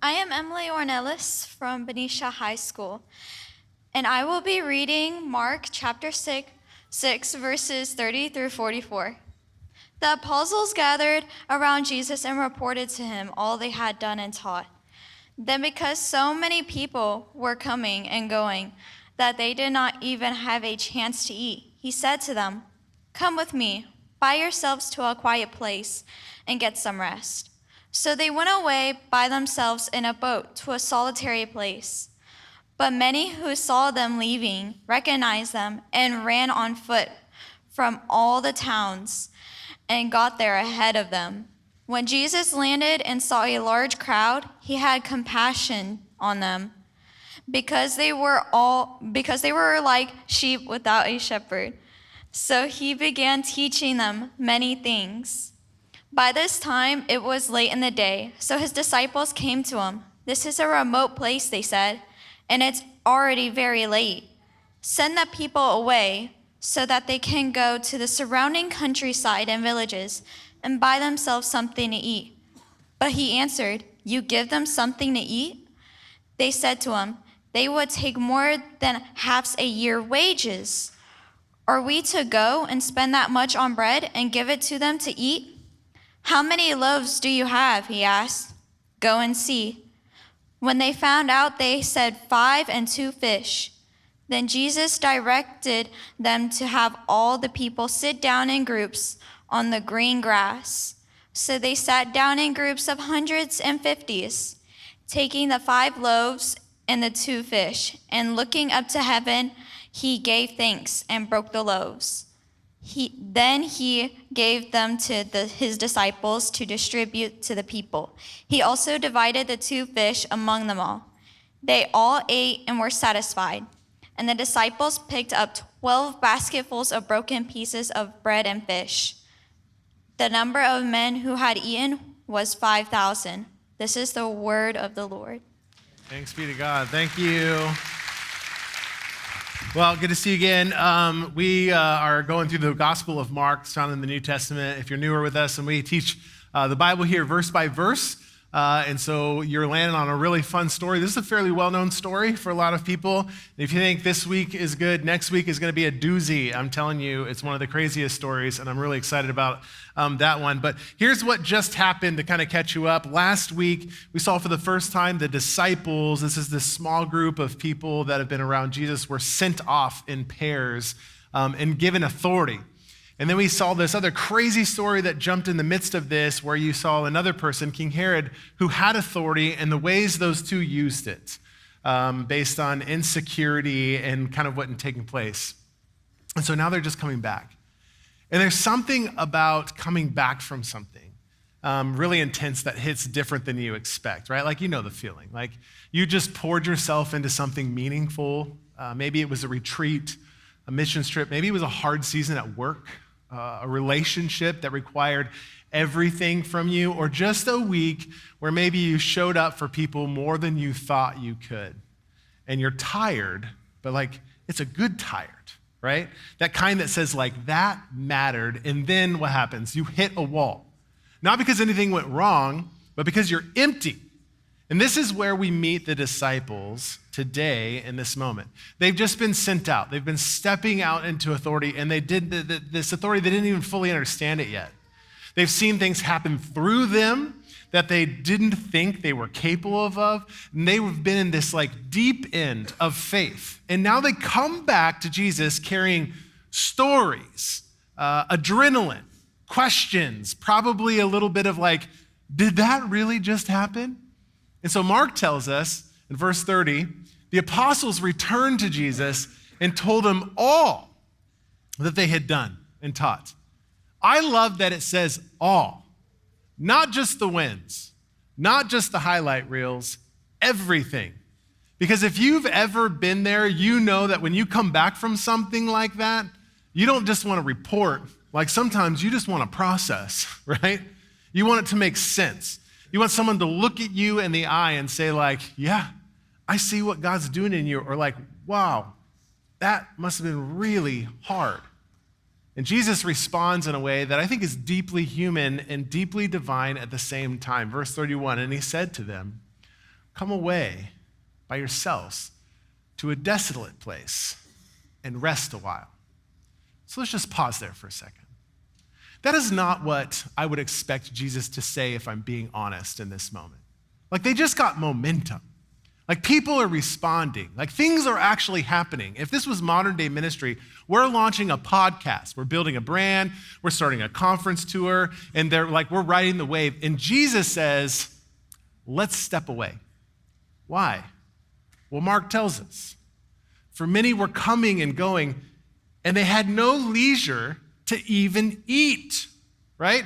I am Emily Ornelas from Benicia High School, and I will be reading Mark chapter 6, verses 30 through 44. The apostles gathered around Jesus and reported to him all they had done and taught. Then, because so many people were coming and going that they did not even have a chance to eat, he said to them, "Come with me, buy yourselves to a quiet place, and get some rest." So they went away by themselves in a boat to a solitary place. But many who saw them leaving recognized them and ran on foot from all the towns and got there ahead of them. When Jesus landed and saw a large crowd, he had compassion on them because they were like sheep without a shepherd. So he began teaching them many things. By this time, it was late in the day, so his disciples came to him. "This is a remote place," they said, "and it's already very late. Send the people away so that they can go to the surrounding countryside and villages and buy themselves something to eat." But he answered, "You give them something to eat?" They said to him, "They would take more than half a year's wages. Are we to go and spend that much on bread and give it to them to eat?" "How many loaves do you have?" he asked. "Go and see." When they found out, they said, 5 and 2 fish. Then Jesus directed them to have all the people sit down in groups on the green grass. So they sat down in groups of hundreds and fifties, taking the 5 loaves and the 2 fish, and looking up to heaven, he gave thanks and broke the loaves. Then he gave them to his disciples to distribute to the people. He also divided the 2 fish among them all. They all ate and were satisfied. And the disciples picked up 12 basketfuls of broken pieces of bread and fish. The number of men who had eaten was 5,000. This is the word of the Lord. Thanks be to God. Thank you. Well, good to see you again. We are going through the Gospel of Mark, it's found in the New Testament. If you're newer with us, and we teach the Bible here verse by verse, and so you're landing on a really fun story. This is a fairly well-known story for a lot of people. And if you think this week is good, next week is going to be a doozy. I'm telling you, it's one of the craziest stories, and I'm really excited about that one. But here's what just happened to kind of catch you up. Last week, we saw for the first time the disciples, this is this small group of people that have been around Jesus, were sent off in pairs and given authority. And then we saw this other crazy story that jumped in the midst of this, where you saw another person, King Herod, who had authority and the ways those two used it based on insecurity and kind of what had taken place. And so now they're just coming back. And there's something about coming back from something really intense that hits different than you expect, right? Like, you know the feeling. Like, you just poured yourself into something meaningful. Maybe it was a retreat, a mission trip. Maybe it was a hard season at work, a relationship that required everything from you, or just a week where maybe you showed up for people more than you thought you could. And you're tired, but like, it's a good tired, right? That kind that says like, that mattered. And then what happens? You hit a wall. Not because anything went wrong, but because you're empty. And this is where we meet the disciples today in this moment. They've just been sent out. They've been stepping out into authority, and they did this authority, they didn't even fully understand it yet. They've seen things happen through them that they didn't think they were capable of, and they've been in this like deep end of faith. And now they come back to Jesus carrying stories, adrenaline, questions, probably a little bit of like, did that really just happen? And so Mark tells us in verse 30, the apostles returned to Jesus and told him all that they had done and taught. I love that it says all, not just the wins, not just the highlight reels, everything. Because if you've ever been there, you know that when you come back from something like that, you don't just want to report. Like, sometimes you just want to process, right? You want it to make sense. You want someone to look at you in the eye and say like, yeah, I see what God's doing in you. Or like, wow, that must have been really hard. And Jesus responds in a way that I think is deeply human and deeply divine at the same time. Verse 31, and he said to them, come away by yourselves to a desolate place and rest a while. So let's just pause there for a second. That is not what I would expect Jesus to say if I'm being honest in this moment. Like they just got momentum. Like people are responding. Like things are actually happening. If this was modern day ministry, we're launching a podcast. We're building a brand. We're starting a conference tour. And they're like, we're riding the wave. And Jesus says, let's step away. Why? Well, Mark tells us. For many were coming and going, and they had no leisure to even eat, right?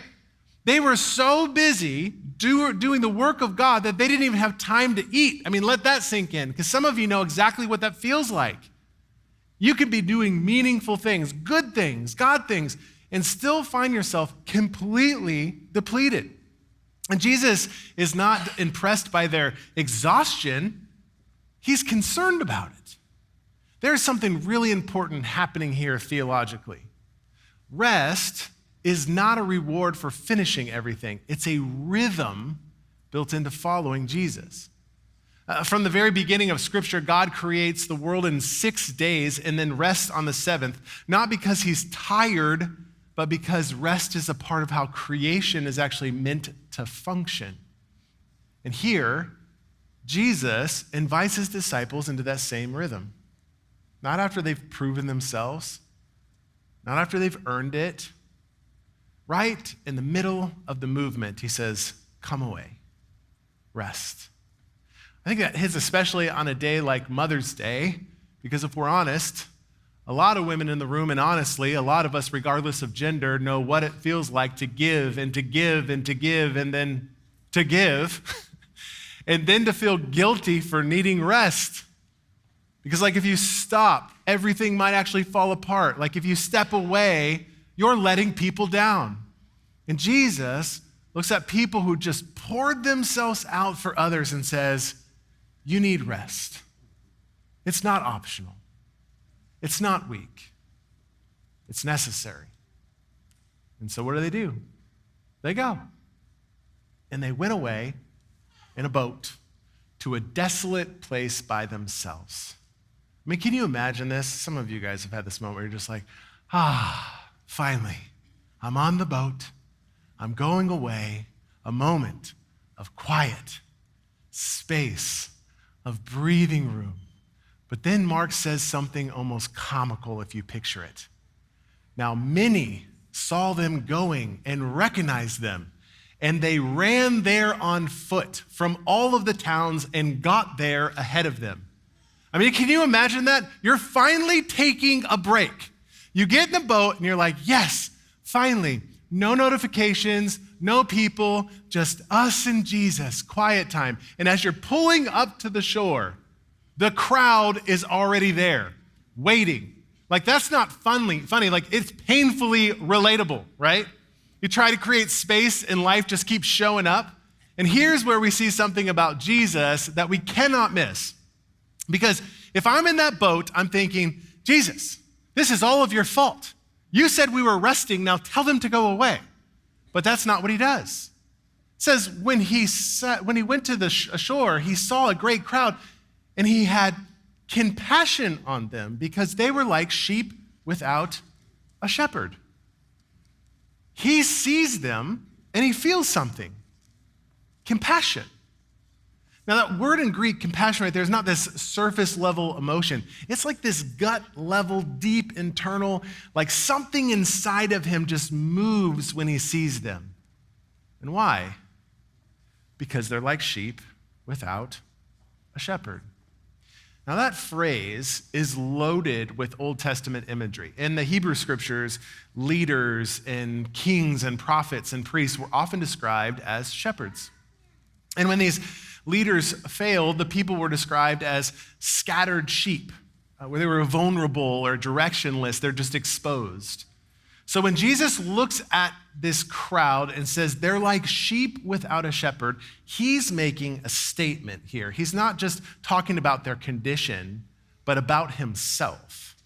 They were so busy doing the work of God that they didn't even have time to eat. I mean, let that sink in, because some of you know exactly what that feels like. You could be doing meaningful things, good things, God things, and still find yourself completely depleted. And Jesus is not impressed by their exhaustion. He's concerned about it. There's something really important happening here theologically. Rest is not a reward for finishing everything. It's a rhythm built into following Jesus. From the very beginning of Scripture, God creates the world in 6 days and then rests on the seventh, not because he's tired, but because rest is a part of how creation is actually meant to function. And here, Jesus invites his disciples into that same rhythm. Not after they've proven themselves, not after they've earned it. Right in the middle of the movement, he says, come away, rest. I think that hits especially on a day like Mother's Day, because if we're honest, a lot of women in the room, and honestly, a lot of us, regardless of gender, know what it feels like to give and to give and to give and then to give, and then to feel guilty for needing rest. Because like if you stop, everything might actually fall apart. Like if you step away, you're letting people down. And Jesus looks at people who just poured themselves out for others and says, you need rest. It's not optional. It's not weak. It's necessary. And so what do? They go. And they went away in a boat to a desolate place by themselves. I mean, can you imagine this? Some of you guys have had this moment where you're just like, finally, I'm on the boat. I'm going away. A moment of quiet, space, of breathing room. But then Mark says something almost comical if you picture it. Now, many saw them going and recognized them, and they ran there on foot from all of the towns and got there ahead of them. I mean, can you imagine that? You're finally taking a break. You get in the boat and you're like, yes, finally, no notifications, no people, just us and Jesus, quiet time. And as you're pulling up to the shore, the crowd is already there, waiting. Like that's not funny, like it's painfully relatable, right? You try to create space and life just keeps showing up. And here's where we see something about Jesus that we cannot miss. Because if I'm in that boat, I'm thinking, Jesus, this is all of your fault. You said we were resting, now tell them to go away. But that's not what he does. It says when he went to the shore, he saw a great crowd and he had compassion on them because they were like sheep without a shepherd. He sees them and he feels something, compassion. Now, that word in Greek, compassion, right there, is not this surface level emotion. It's like this gut level, deep internal, like something inside of him just moves when he sees them. And why? Because they're like sheep without a shepherd. Now, that phrase is loaded with Old Testament imagery. In the Hebrew scriptures, leaders and kings and prophets and priests were often described as shepherds. And when these leaders failed, the people were described as scattered sheep, where they were vulnerable or directionless, they're just exposed. So when Jesus looks at this crowd and says they're like sheep without a shepherd, he's making a statement here. He's not just talking about their condition, but about himself,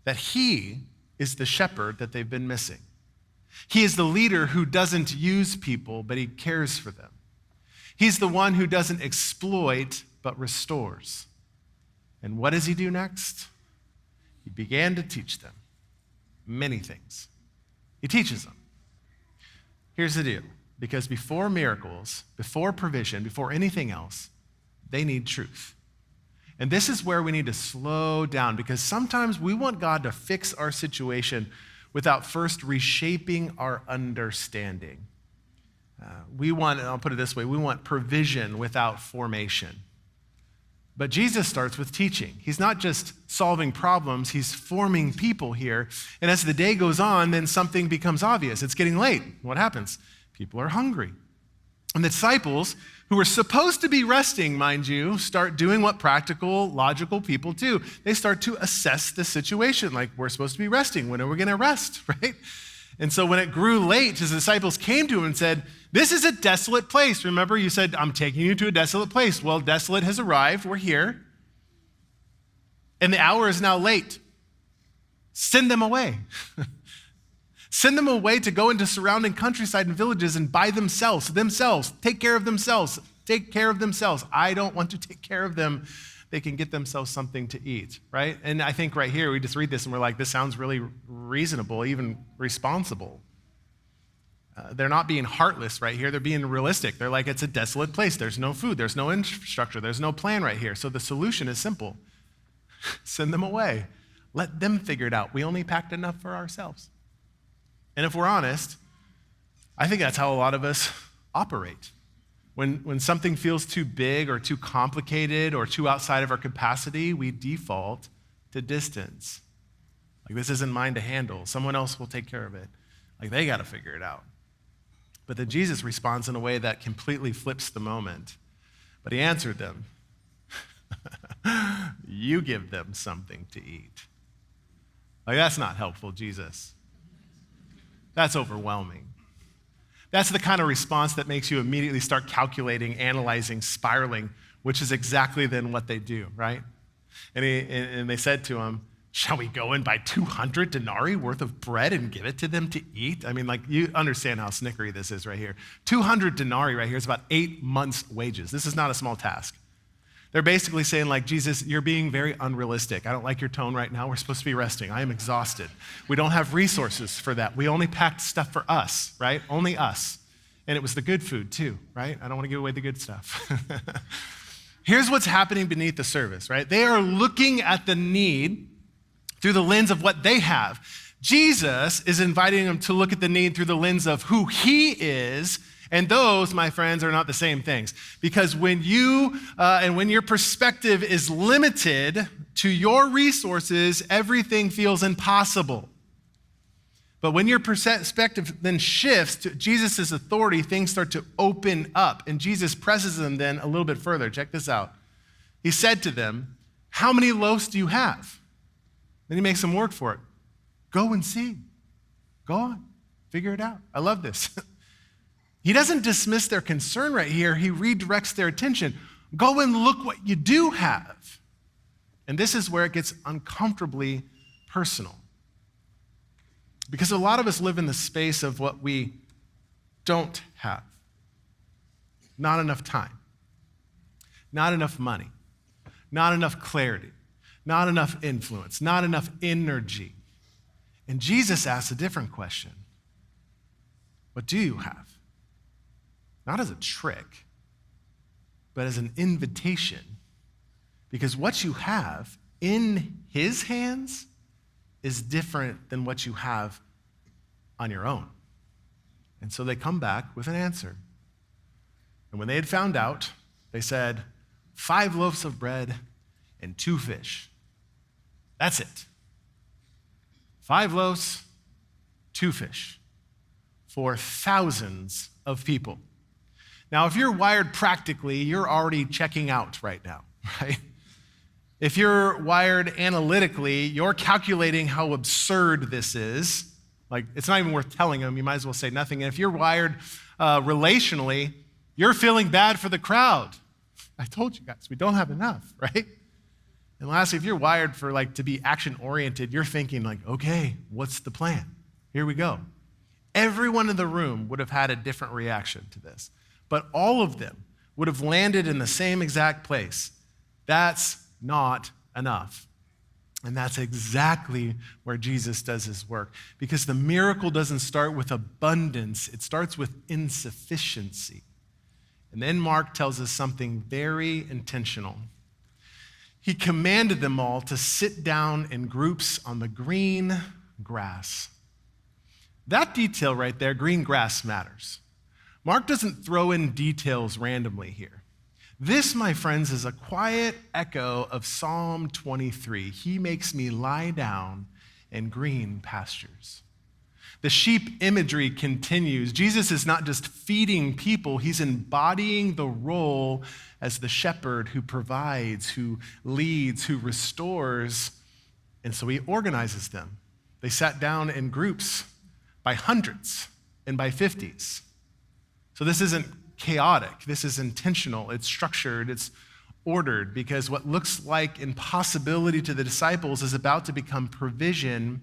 that he is the shepherd that they've been missing. He is the leader who doesn't use people, but he cares for them. He's the one who doesn't exploit, but restores. And what does he do next? He began to teach them many things. He teaches them. Here's the deal. Because before miracles, before provision, before anything else, they need truth. And this is where we need to slow down, because sometimes we want God to fix our situation without first reshaping our understanding. I'll put it this way, we want provision without formation. But Jesus starts with teaching. He's not just solving problems, he's forming people here. And as the day goes on, then something becomes obvious. It's getting late. What happens? People are hungry. And the disciples, who were supposed to be resting, mind you, start doing what practical, logical people do. They start to assess the situation. Like, we're supposed to be resting. When are we going to rest, right? And so when it grew late, his disciples came to him and said, this is a desolate place. Remember, you said, I'm taking you to a desolate place. Well, desolate has arrived. We're here. And the hour is now late. Send them away. Send them away to go into surrounding countryside and villages and by themselves, take care of themselves. I don't want to take care of them. They can get themselves something to eat, right? And I think right here, we just read this and we're like, this sounds really reasonable, even responsible. They're not being heartless right here. They're being realistic. They're like, it's a desolate place. There's no food. There's no infrastructure. There's no plan right here. So the solution is simple. Send them away. Let them figure it out. We only packed enough for ourselves. And if we're honest, I think that's how a lot of us operate. When something feels too big or too complicated or too outside of our capacity, we default to distance. Like, this isn't mine to handle. Someone else will take care of it. Like, they got to figure it out. But then Jesus responds in a way that completely flips the moment. But he answered them, you give them something to eat. Like, that's not helpful, Jesus. That's overwhelming. That's the kind of response that makes you immediately start calculating, analyzing, spiraling, which is exactly then what they do, right? And they said to him, shall we go and buy 200 denarii worth of bread and give it to them to eat? I mean, like, you understand how snickery this is right here. 200 denarii right here is about 8 months' wages. This is not a small task. They're basically saying, like, Jesus, you're being very unrealistic. I don't like your tone right now. We're supposed to be resting. I am exhausted. We don't have resources for that. We only packed stuff for us, right? Only us. And it was the good food too, right? I don't want to give away the good stuff. Here's what's happening beneath the surface, right? They are looking at the need through the lens of what they have. Jesus is inviting them to look at the need through the lens of who he is. And those, my friends, are not the same things. Because when when your perspective is limited to your resources, everything feels impossible. But when your perspective then shifts to Jesus' authority, things start to open up. And Jesus presses them then a little bit further. Check this out. He said to them, how many loaves do you have? Then he makes them work for it. Go and see. Go on. Figure it out. I love this. He doesn't dismiss their concern right here. He redirects their attention. Go and look what you do have. And this is where it gets uncomfortably personal. Because a lot of us live in the space of what we don't have. Not enough time. Not enough money. Not enough clarity. Not enough influence. Not enough energy. And Jesus asks a different question. What do you have? Not as a trick, but as an invitation. Because what you have in his hands is different than what you have on your own. And so they come back with an answer. And when they had found out, they said, 5 loaves of bread and 2 fish. That's it. 5 loaves, 2 fish for thousands of people. Now, if you're wired practically, you're already checking out right now, right? If you're wired analytically, you're calculating how absurd this is. Like, it's not even worth telling them. You might as well say nothing. And if you're wired relationally, you're feeling bad for the crowd. I told you guys, we don't have enough, right? And lastly, if you're wired for to be action-oriented, you're thinking okay, what's the plan? Here we go. Everyone in the room would have had a different reaction to this. But all of them would have landed in the same exact place. That's not enough. And that's exactly where Jesus does his work, because the miracle doesn't start with abundance, it starts with insufficiency. And then Mark tells us something very intentional. He commanded them all to sit down in groups on the green grass. That detail right there, green grass, matters. Mark doesn't throw in details randomly here. This, my friends, is a quiet echo of Psalm 23. He makes me lie down in green pastures. The sheep imagery continues. Jesus is not just feeding people, he's embodying the role as the shepherd who provides, who leads, who restores. And so he organizes them. They sat down in groups by hundreds and by 50s. So this isn't chaotic. This is intentional. It's structured. It's ordered, because what looks like impossibility to the disciples is about to become provision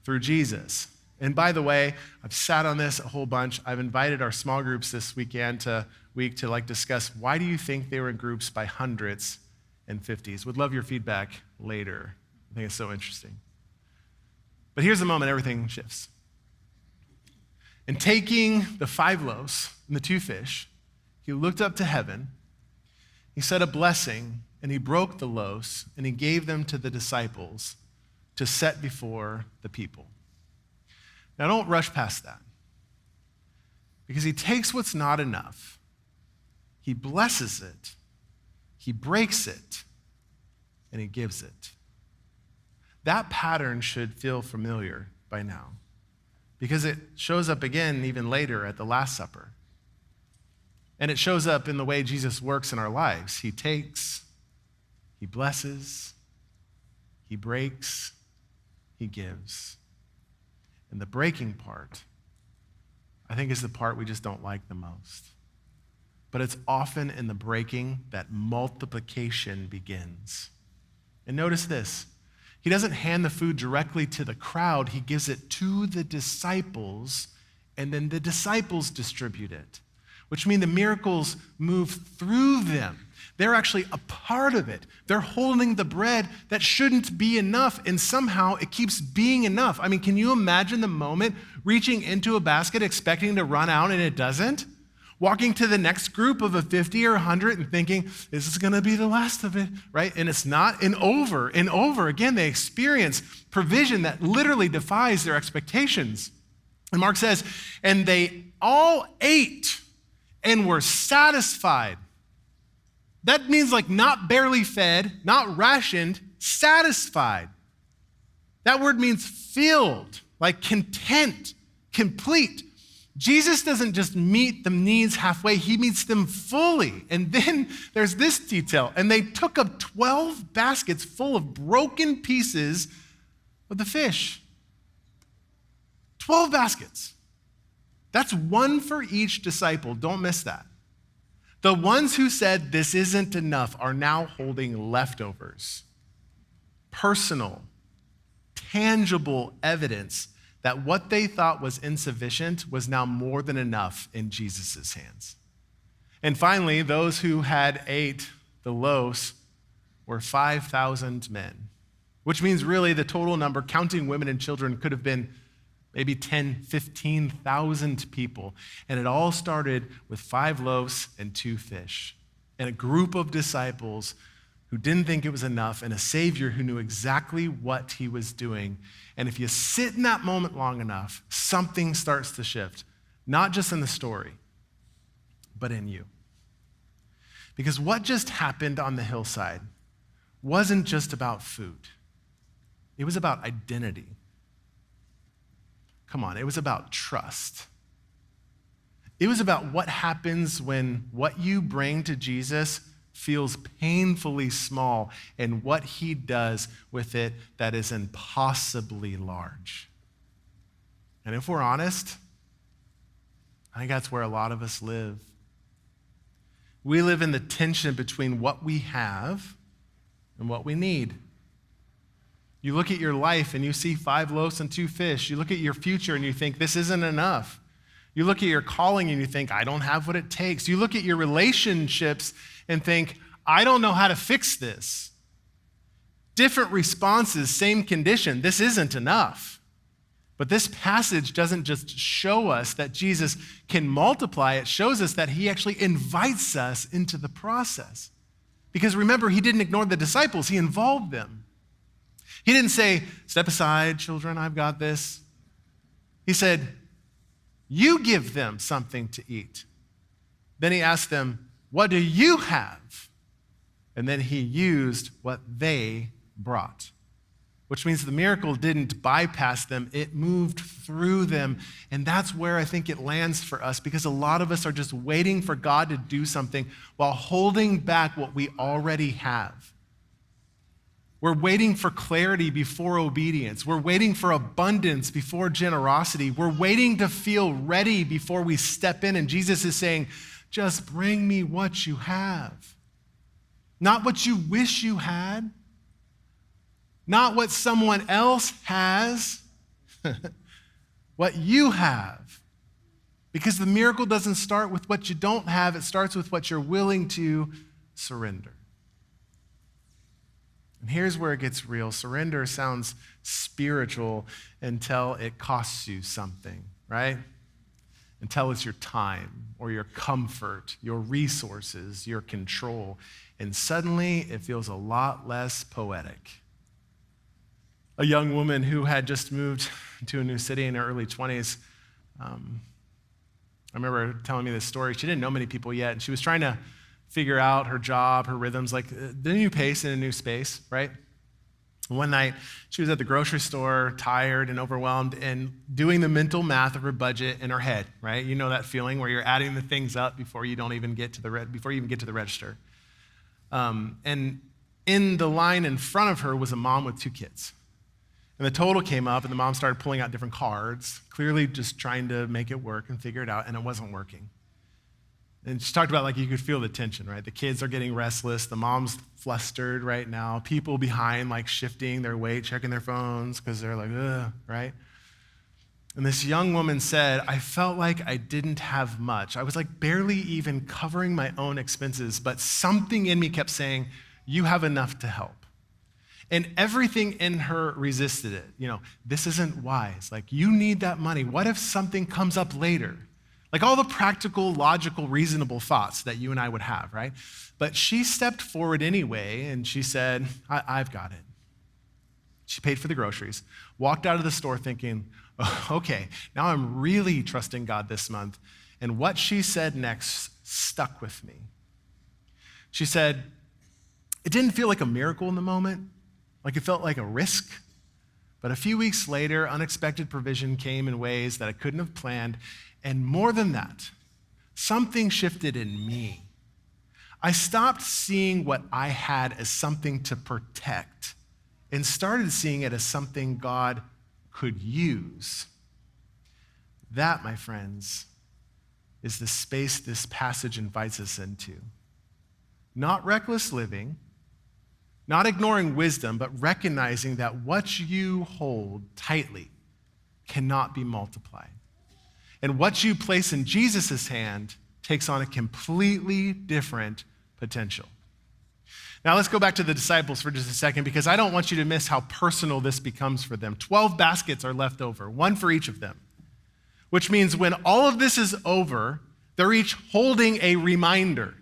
through Jesus. And by the way, I've sat on this a whole bunch. I've invited our small groups this week to discuss, why do you think they were in groups by hundreds and 50s? Would love your feedback later. I think it's so interesting. But here's the moment everything shifts. And taking the 5 loaves and the 2 fish, he looked up to heaven, he said a blessing, and he broke the loaves, and he gave them to the disciples to set before the people. Now, don't rush past that, because he takes what's not enough, he blesses it, he breaks it, and he gives it. That pattern should feel familiar by now, because it shows up again even later at the Last Supper. And it shows up in the way Jesus works in our lives. He takes, he blesses, he breaks, he gives. And the breaking part, I think, is the part we just don't like the most. But it's often in the breaking that multiplication begins. And notice this. He doesn't hand the food directly to the crowd. He gives it to the disciples, and then the disciples distribute it, which means the miracles move through them. They're actually a part of it. They're holding the bread that shouldn't be enough, and somehow it keeps being enough. I mean, can you imagine the moment reaching into a basket expecting to run out and it doesn't? Walking to the next group of a 50 or 100 and thinking, this is going to be the last of it, right? And it's not. And over again, they experience provision that literally defies their expectations. And Mark says, and they all ate and were satisfied. That means like not barely fed, not rationed, satisfied. That word means filled, like content, complete. Jesus doesn't just meet the needs halfway, he meets them fully. And then there's this detail. And they took up 12 baskets full of broken pieces of the fish. 12 baskets. That's one for each disciple. Don't miss that. The ones who said this isn't enough are now holding leftovers. Personal, tangible evidence that what they thought was insufficient was now more than enough in Jesus' hands. And finally, those who had ate the loaves were 5,000 men, which means really the total number, counting women and children, could have been maybe 10, 15,000 people. And it all started with 5 loaves and 2 fish, and a group of disciples who didn't think it was enough, and a Savior who knew exactly what he was doing. And if you sit in that moment long enough, something starts to shift, not just in the story, but in you. Because what just happened on the hillside wasn't just about food. It was about identity. Come on, it was about trust. It was about what happens when what you bring to Jesus feels painfully small and what he does with it that is impossibly large. And if we're honest, I think that's where a lot of us live. We live in the tension between what we have and what we need. You look at your life and you see 5 loaves and 2 fish. You look at your future and you think, this isn't enough. You look at your calling and you think, I don't have what it takes. You look at your relationships and think, I don't know how to fix this. Different responses, same condition. This isn't enough. But this passage doesn't just show us that Jesus can multiply. It shows us that he actually invites us into the process. Because remember, he didn't ignore the disciples. He involved them. He didn't say, step aside, children, I've got this. He said, you give them something to eat. Then he asked them, what do you have? And then he used what they brought, which means the miracle didn't bypass them. It moved through them. And that's where I think it lands for us, because a lot of us are just waiting for God to do something while holding back what we already have. We're waiting for clarity before obedience. We're waiting for abundance before generosity. We're waiting to feel ready before we step in. And Jesus is saying, just bring me what you have. Not what you wish you had. Not what someone else has. What you have. Because the miracle doesn't start with what you don't have. It starts with what you're willing to surrender. And here's where it gets real. Surrender sounds spiritual until it costs you something, right? Until it's your time or your comfort, your resources, your control. And suddenly it feels a lot less poetic. A young woman who had just moved to a new city in her early 20s, I remember telling me this story. She didn't know many people yet, and she was trying to figure out her job, her rhythms, like the new pace in a new space, right? One night, she was at the grocery store, tired and overwhelmed, and doing the mental math of her budget in her head, right? You know that feeling where you're adding the things up before you even get to the register. And in the line in front of her was a mom with 2 kids. And the total came up, and the mom started pulling out different cards, clearly just trying to make it work and figure it out, and it wasn't working. And she talked about, like, you could feel the tension, right? The kids are getting restless. The mom's flustered right now. People behind, like, shifting their weight, checking their phones because they're like, ugh, right? And this young woman said, I felt like I didn't have much. I was, like, barely even covering my own expenses, but something in me kept saying, you have enough to help. And everything in her resisted it. You know, this isn't wise. Like, you need that money. What if something comes up later? Like all the practical, logical, reasonable thoughts that you and I would have, right? But she stepped forward anyway, and she said, I've got it. She paid for the groceries, walked out of the store thinking, oh, okay, now I'm really trusting God this month. And what she said next stuck with me. She said, it didn't feel like a miracle in the moment, like it felt like a risk. But a few weeks later, unexpected provision came in ways that I couldn't have planned. And more than that, something shifted in me. I stopped seeing what I had as something to protect and started seeing it as something God could use. That, my friends, is the space this passage invites us into. Not reckless living, not ignoring wisdom, but recognizing that what you hold tightly cannot be multiplied. And what you place in Jesus' hand takes on a completely different potential. Now let's go back to the disciples for just a second, because I don't want you to miss how personal this becomes for them. 12 baskets are left over, 1 for each of them, which means when all of this is over, they're each holding a reminder.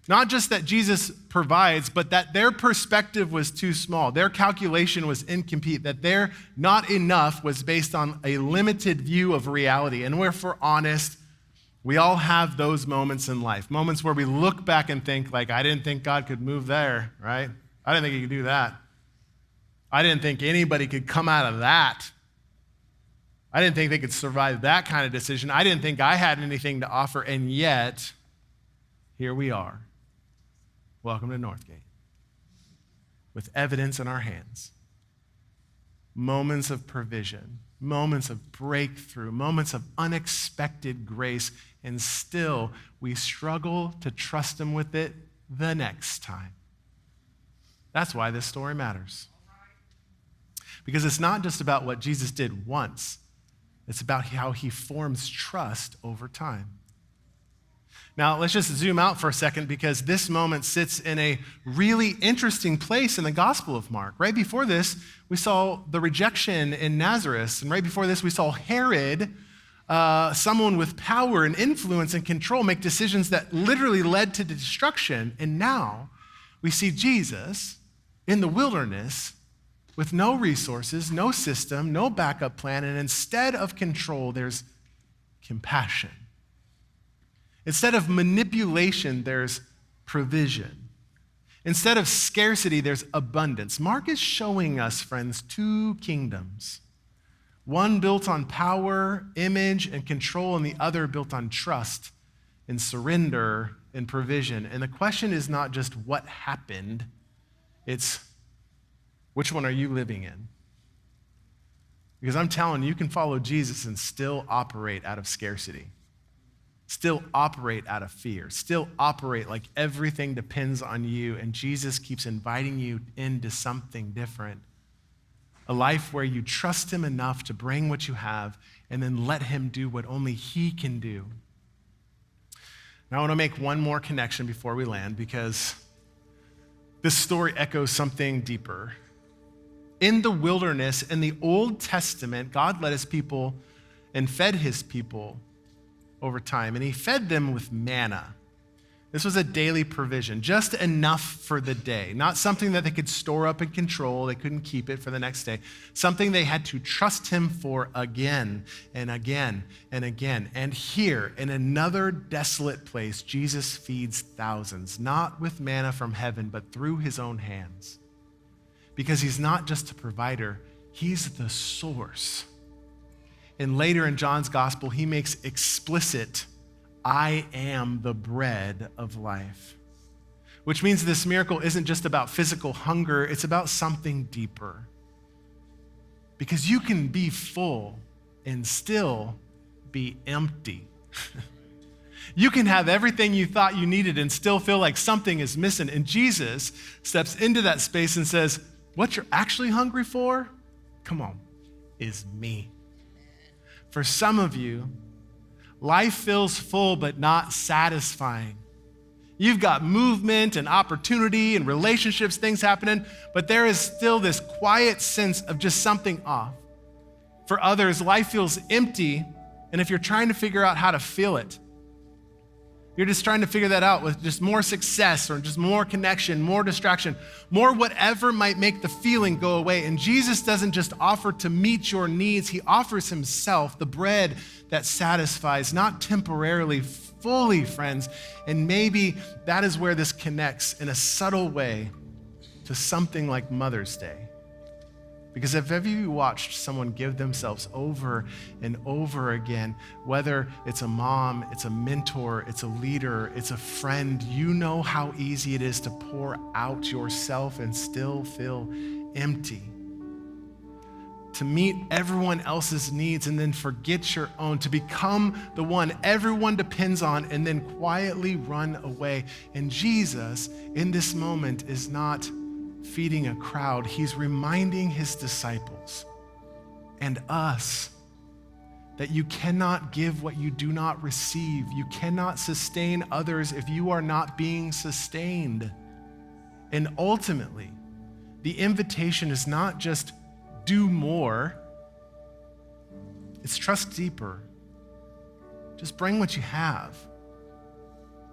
Not just that Jesus provides, but that their perspective was too small. Their calculation was incomplete, that their not enough was based on a limited view of reality. And if we're honest, we all have those moments in life, moments where we look back and think, like, I didn't think God could move there, right? I didn't think he could do that. I didn't think anybody could come out of that. I didn't think they could survive that kind of decision. I didn't think I had anything to offer, and yet, here we are. Welcome to Northgate, with evidence in our hands. Moments of provision, moments of breakthrough, moments of unexpected grace, and still we struggle to trust him with it the next time. That's why this story matters. Because it's not just about what Jesus did once, It's about how he forms trust over time. Now, let's just zoom out for a second because this moment sits in a really interesting place in the Gospel of Mark. Right before this, we saw the rejection in Nazareth. And right before this, we saw Herod, someone with power and influence and control, make decisions that literally led to destruction. And now we see Jesus in the wilderness with no resources, no system, no backup plan. And instead of control, there's compassion. Instead of manipulation, there's provision. Instead of scarcity, there's abundance. Mark is showing us, friends, two kingdoms. One built on power, image, and control, and the other built on trust and surrender and provision. And the question is not just what happened, it's which one are you living in? Because I'm telling you, you can follow Jesus and still operate out of scarcity. Still operate out of fear, still operate like everything depends on you, and Jesus keeps inviting you into something different. A life where you trust him enough to bring what you have and then let him do what only he can do. Now I want to make one more connection before we land because this story echoes something deeper. In the wilderness, in the Old Testament, God led his people and fed his people over time, and he fed them with manna. This was a daily provision, just enough for the day, not something that they could store up and control. They couldn't keep it for the next day, something they had to trust him for again and again and again. And here, in another desolate place, Jesus feeds thousands, not with manna from heaven, but through his own hands. Because he's not just a provider, he's the source. And later in John's gospel, he makes explicit, I am the bread of life. Which means this miracle isn't just about physical hunger, it's about something deeper. Because you can be full and still be empty. You can have everything you thought you needed and still feel like something is missing. And Jesus steps into that space and says, what you're actually hungry for, come on, is me. For some of you, life feels full but not satisfying. You've got movement and opportunity and relationships, things happening, but there is still this quiet sense of just something off. For others, life feels empty, and if you're trying to figure out how to feel it, you're just trying to figure that out with just more success or just more connection, more distraction, more whatever might make the feeling go away. And Jesus doesn't just offer to meet your needs. He offers himself, the bread that satisfies, not temporarily, fully, friends. And maybe that is where this connects in a subtle way to something like Mother's Day. Because if ever you watched someone give themselves over and over again, whether it's a mom, it's a mentor, it's a leader, it's a friend, you know how easy it is to pour out yourself and still feel empty. To meet everyone else's needs and then forget your own, to become the one everyone depends on and then quietly run away. And Jesus, in this moment, is not feeding a crowd. He's reminding his disciples and us that you cannot give what you do not receive. You cannot sustain others if you are not being sustained. And ultimately, the invitation is not just do more, it's trust deeper. Just bring what you have.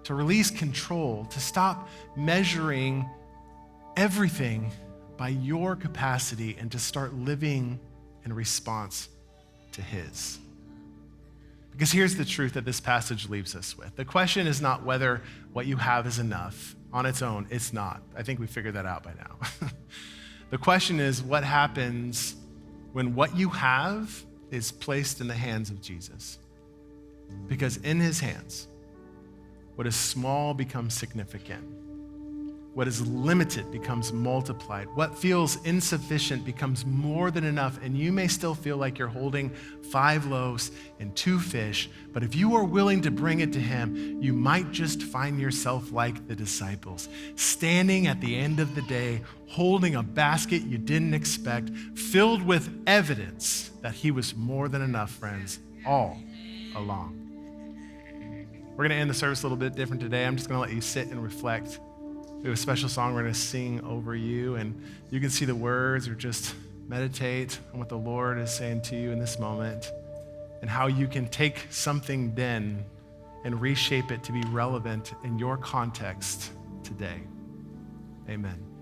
To release control, to stop measuring everything by your capacity and to start living in response to his. Because here's the truth that this passage leaves us with. The question is not whether what you have is enough. On its own, it's not. I think we figured that out by now. The question is what happens when what you have is placed in the hands of Jesus. Because in his hands, what is small becomes significant. What is limited becomes multiplied. What feels insufficient becomes more than enough, and you may still feel like you're holding 5 loaves and 2 fish, but if you are willing to bring it to him, you might just find yourself like the disciples, standing at the end of the day, holding a basket you didn't expect, filled with evidence that he was more than enough, friends, all along. We're going to end the service a little bit different today. I'm just going to let you sit and reflect. We have a special song we're going to sing over you, and you can see the words or just meditate on what the Lord is saying to you in this moment and how you can take something then and reshape it to be relevant in your context today. Amen.